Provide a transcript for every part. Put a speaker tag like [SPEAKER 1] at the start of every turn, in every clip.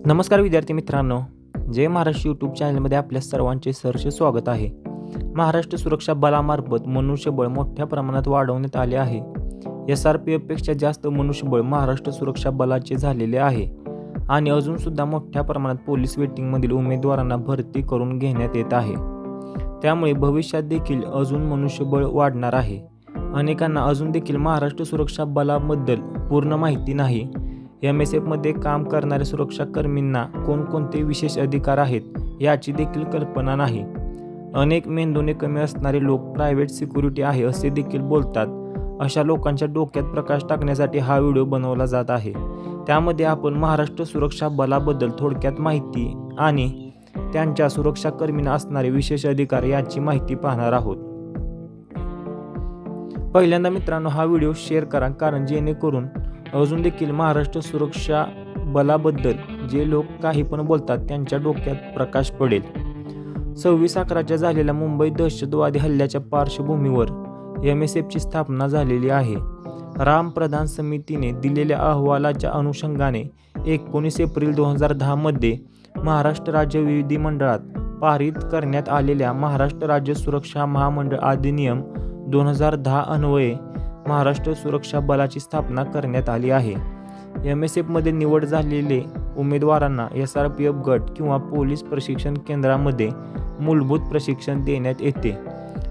[SPEAKER 1] नमस्कार विद्यार्थी मित्रांनो, जय महाराष्ट्र यूट्यूब चॅनलमध्ये आपल्या सर्वांचे सहर्ष स्वागत आहे। महाराष्ट्र सुरक्षा बलामार्फत मनुष्यबळ मोठ्या प्रमाणात वाढवण्यात आले आहे। SRPFपेक्षा जास्त मनुष्यबळ महाराष्ट्र सुरक्षा बलाचे झालेले आहे आणि अजून सुद्धा मोठ्या प्रमाणात पोलीस वेटिंगमधील उमेदवारांना भरती करून घेण्यात येत आहे। त्यामुळे भविष्यात देखील अजून मनुष्यबळ वाढणार आहे। अनेकांना अजून देखील महाराष्ट्र सुरक्षा बलाबद्दल पूर्ण माहिती नाही। MSF मध्ये काम करणाऱ्या सुरक्षाकर्मींना कोणकोणते विशेष अधिकार आहेत याची देखील कल्पना नाही। अनेक मेंदूने कमी असणारे लोक प्रायव्हेट सिक्युरिटी आहे असे देखील बोलतात। अशा लोकांच्या डोक्यात प्रकाश टाकण्यासाठी हा व्हिडिओ बनवला जात आहे। त्यामध्ये आपण महाराष्ट्र सुरक्षा बलाबद्दल थोडक्यात माहिती आणि त्यांच्या सुरक्षाकर्मींना असणारे विशेष अधिकार याची माहिती पाहणार आहोत। पहिल्यांदा मित्रांनो, हा व्हिडिओ शेअर करा, कारण जेणेकरून अजून देखील महाराष्ट्र सुरक्षा बलाबद्दल जे लोक काही पण बोलतात त्यांच्या डोक्यात प्रकाश पडेल। 26/11 झालेल्या मुंबई दहशतवादी हल्ल्याच्या पार्श्वभूमीवर MSF ची स्थापना झालेली आहे। राम प्रधान समितीने दिलेल्या अहवालाच्या अनुषंगाने 19 एप्रिल 2010 मध्ये महाराष्ट्र राज्य विधिमंडळात पारित करण्यात आलेल्या महाराष्ट्र राज्य सुरक्षा महामंडळ अधिनियम 2010 अन्वये महाराष्ट्र सुरक्षा बलाची स्थापना करण्यात आली आहे। MSF मध्ये निवड झालेले उमेदवारांना SRPF गट किंवा पोलीस प्रशिक्षण केंद्रामध्ये मूलभूत प्रशिक्षण देण्यात येते।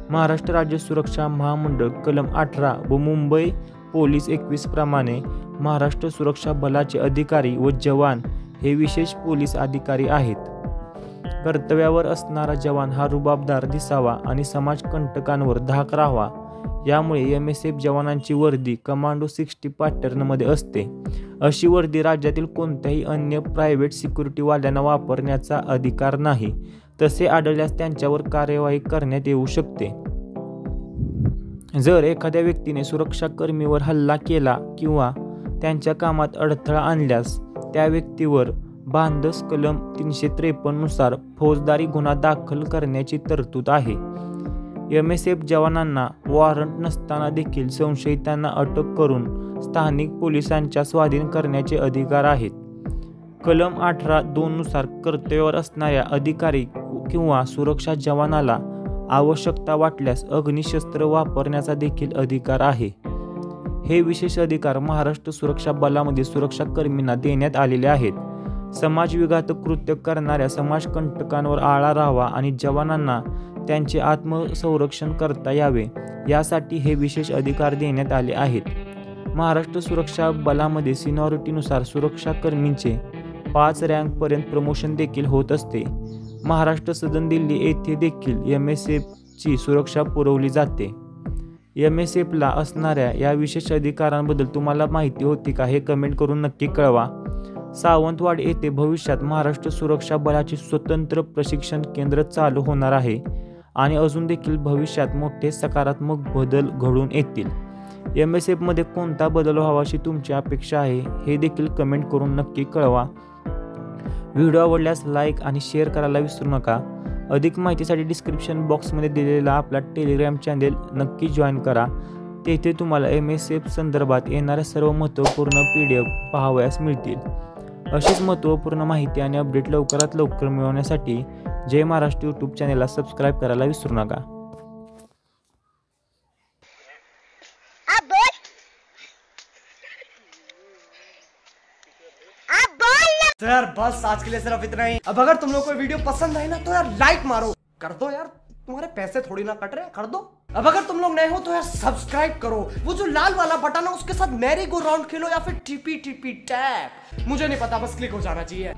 [SPEAKER 1] महाराष्ट्र राज्य सुरक्षा महामंडळ कलम 18 व मुंबई पोलीस 21 प्रमाणे महाराष्ट्र सुरक्षा बलाचे अधिकारी व जवान हे विशेष पोलीस अधिकारी आहेत। कर्तव्यावर असणारा जवान हा रुबाबदार दिसावा आणि समाजकंटकांवर धाक राहावा, यामुळे MSF जवानांची वर्दी कमांडो 60 पॅटर्नमध्ये असते। अशी वर्दी राज्यातील कोणत्याही अन्य प्रायव्हेट सिक्युरिटीवाल्यांना वापरण्याचा अधिकार नाही। तसे आढळल्यास त्यांच्यावर कार्यवाही करण्यात येऊ शकते। जर एखाद्या व्यक्तीने सुरक्षाकर्मीवर हल्ला केला किंवा त्यांच्या कामात अडथळा आणल्यास त्या व्यक्तीवर भानदस कलम 353 नुसार फौजदारी गुन्हा दाखल करण्याची तरतूद आहे। MSF जवानांना वॉरंट नसताना देखील संशयितांना अटक करून स्थानिक पोलिसांच्या स्वाधीन करण्याचे अधिकार आहेत। कलम 18(2) नुसार कर्तव्यावर असणाऱ्या अधिकारी किंवा सुरक्षा जवानाला आवश्यकता वाटल्यास अग्निशस्त्र वापरण्याचा देखील अधिकार आहे। हे विशेष अधिकार महाराष्ट्र सुरक्षा बलामध्ये सुरक्षाकर्मींना देण्यात आलेले आहेत। समाजविघातक कृत्य करणाऱ्या समाजकंटकांवर आळा राहावा आणि जवानांना त्यांचे आत्मसंरक्षण करता यावे यासाठी हे विशेष अधिकार देण्यात आले आहेत। महाराष्ट्र सुरक्षा बलामध्ये सिनियरिटीनुसार सुरक्षाकर्मींचे 5 रँकपर्यंत प्रमोशन देखील होत असते। महाराष्ट्र सदन दिल्ली येथे देखील MSF ची सुरक्षा पुरवली जाते। MSF ला असणाऱ्या या विशेष अधिकारांबद्दल तुम्हाला माहिती होती का, हे कमेंट करून नक्की कळवा। सावंतवाडी येथे भविष्यात महाराष्ट्र सुरक्षा बलाचे स्वतंत्र प्रशिक्षण केंद्र चालू होणार आहे आणि अजून देखील भविष्यात मोठे सकारात्मक बदल घडून येतील। MSF मध्ये कोणता बदल व्हावा अशी तुमची अपेक्षा आहे हे देखील कमेंट करून नक्की कळवा। व्हिडिओ आवडल्यास लाईक आणि शेअर करायला विसरू नका। अधिक माहितीसाठी डिस्क्रिप्शन बॉक्समध्ये दिलेला आपला टेलिग्राम चॅनेल नक्की जॉईन करा। तेथे तुम्हाला MSF संदर्भात येणाऱ्या सर्व महत्त्वपूर्ण PDF पाहावयास मिळतील। अशीच महत्त्वपूर्ण माहिती आणि अपडेट लवकरात लवकर मिळवण्यासाठी जय महाराष्ट्र यूट्यूब चॅनेलला सबस्क्राईब करायला विसरू नका।
[SPEAKER 2] तो यार बस आज के लिए सिर्फ इतना ही। अब अगर तुम लोग को वीडियो पसंद आई ना तो यार लाइक मारो, कर दो यार, तुम्हारे पैसे थोड़ी ना कट रहे, कर दो। अब अगर तुम लोग नए हो तो यार सब्सक्राइब करो, वो जो लाल वाला बटन है उसके साथ मैरी गो राउंड खेलो या फिर टीपी टैप, मुझे नहीं पता, बस क्लिक हो जाना चाहिए।